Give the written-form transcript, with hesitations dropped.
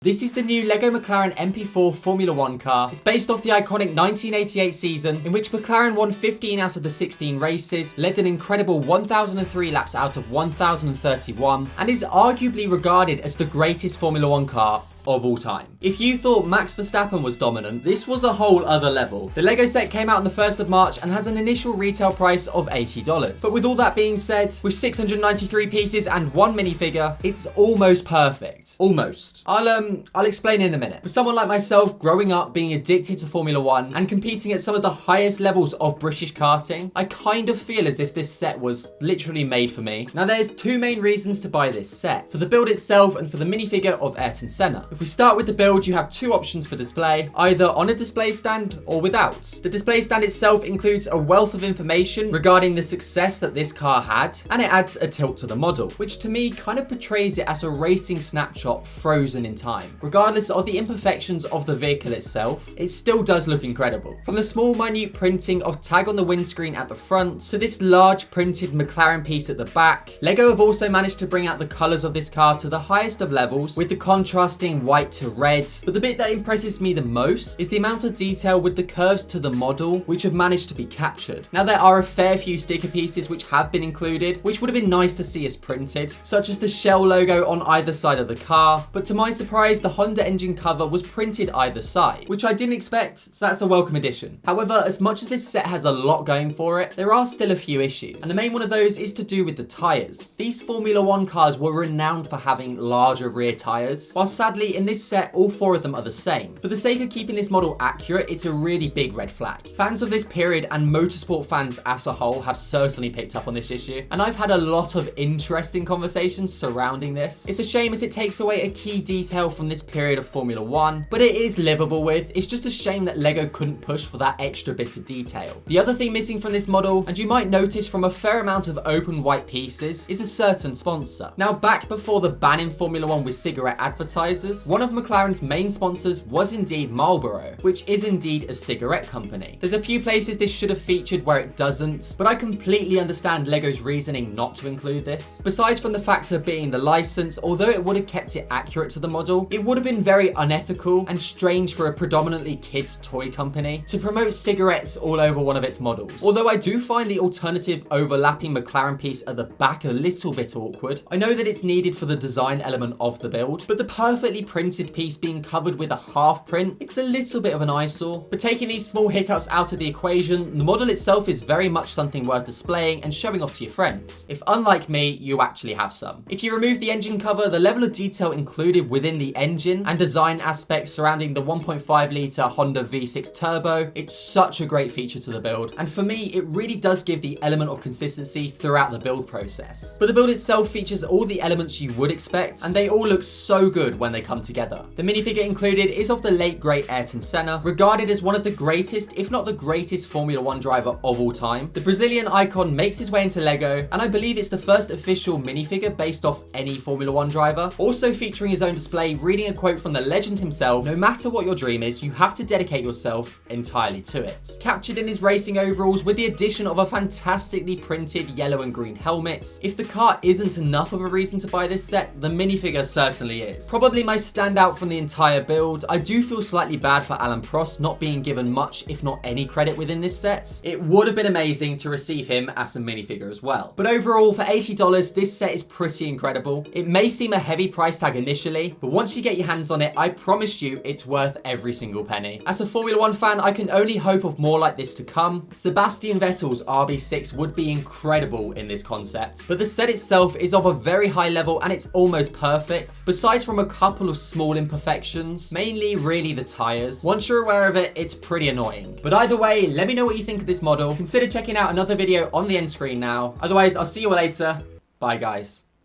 This is the new LEGO McLaren MP4 Formula 1 car. It's based off the iconic 1988 season in which McLaren won 15 out of the 16 races, led an incredible 1,003 laps out of 1,031, and is arguably regarded as the greatest Formula 1 car of all time. If you thought Max Verstappen was dominant, this was a whole other level. The LEGO set came out on the 1st of March and has an initial retail price of $80. But with all that being said, with 693 pieces and one minifigure, it's almost perfect. Almost. I'll explain in a minute. For someone like myself, growing up being addicted to Formula 1 and competing at some of the highest levels of British karting, I kind of feel as if this set was literally made for me. Now there's two main reasons to buy this set. For the build itself and for the minifigure of Senna. If we start with the build, you have two options for display, either on a display stand or without. The display stand itself includes a wealth of information regarding the success that this car had, and it adds a tilt to the model, which to me kind of portrays it as a racing snapshot frozen in time. Regardless of the imperfections of the vehicle itself, it still does look incredible. From the small minute printing of tag on the windscreen at the front, to this large printed McLaren piece at the back, LEGO have also managed to bring out the colours of this car to the highest of levels, with the contrasting white to red. But the bit that impresses me the most is the amount of detail with the curves to the model which have managed to be captured. Now there are a fair few sticker pieces which have been included, which would have been nice to see as printed, such as the Shell logo on either side of the car, but to my surprise the Honda engine cover was printed either side, which I didn't expect, so that's a welcome addition. However, as much as this set has a lot going for it, there are still a few issues, and the main one of those is to do with the tyres. These Formula 1 cars were renowned for having larger rear tyres, while sadly in this set all four of them are the same. For the sake of keeping this model accurate, it's a really big red flag. Fans of this period and motorsport fans as a whole have certainly picked up on this issue, and I've had a lot of interesting conversations surrounding this. It's a shame as it takes away a key detail from this period of Formula 1, but it is livable with. It's just a shame that LEGO couldn't push for that extra bit of detail. The other thing missing from this model, and you might notice from a fair amount of open white pieces, is a certain sponsor. Now back before the ban in Formula 1 with cigarette advertisers, one of McLaren's main sponsors was indeed Malboro, which is indeed a cigarette company. There's a few places this should have featured where it doesn't, but I completely understand LEGO's reasoning not to include this. Besides from the factor being the license, although it would have kept it accurate to the model, it would have been very unethical and strange for a predominantly kids toy company to promote cigarettes all over one of its models. Although I do find the alternative overlapping McLaren piece at the back a little bit awkward. I know that it's needed for the design element of the build, but the perfectly printed piece being covered with a half print, it's a little bit of an eyesore. But taking these small hiccups out of the equation, the model itself is very much something worth displaying and showing off to your friends, if unlike me, you actually have some. If you remove the engine cover, the level of detail included within the engine and design aspects surrounding the 1.5 litre Honda V6 Turbo, it's such a great feature to the build, and for me, it really does give the element of consistency throughout the build process. But the build itself features all the elements you would expect, and they all look so good when they come together. The minifigure included is of the late great Senna, regarded as one of the greatest, if not the greatest Formula 1 driver of all time. The Brazilian icon makes his way into LEGO, and I believe it's the first official minifigure based off any Formula 1 driver. Also featuring his own display, reading a quote from the legend himself: "No matter what your dream is, you have to dedicate yourself entirely to it." Captured in his racing overalls with the addition of a fantastically printed yellow and green helmet. If the car isn't enough of a reason to buy this set, the minifigure certainly is. Probably my standout from the entire build. I do feel slightly bad for Alan Prost not being given much, if not any credit within this set. It would have been amazing to receive him as a minifigure as well. But overall, for $80, this set is pretty incredible. It may seem a heavy price tag initially, but once you get your hands on it, I promise you it's worth every single penny. As a Formula 1 fan, I can only hope of more like this to come. Sebastian Vettel's RB6 would be incredible in this concept, but the set itself is of a very high level and it's almost perfect, besides from a couple of small imperfections, mainly really the tyres. Once you're aware of it, it's pretty annoying. But either way, let me know what you think of this model. Consider checking out another video on the end screen now. Otherwise, I'll see you all later. Bye guys.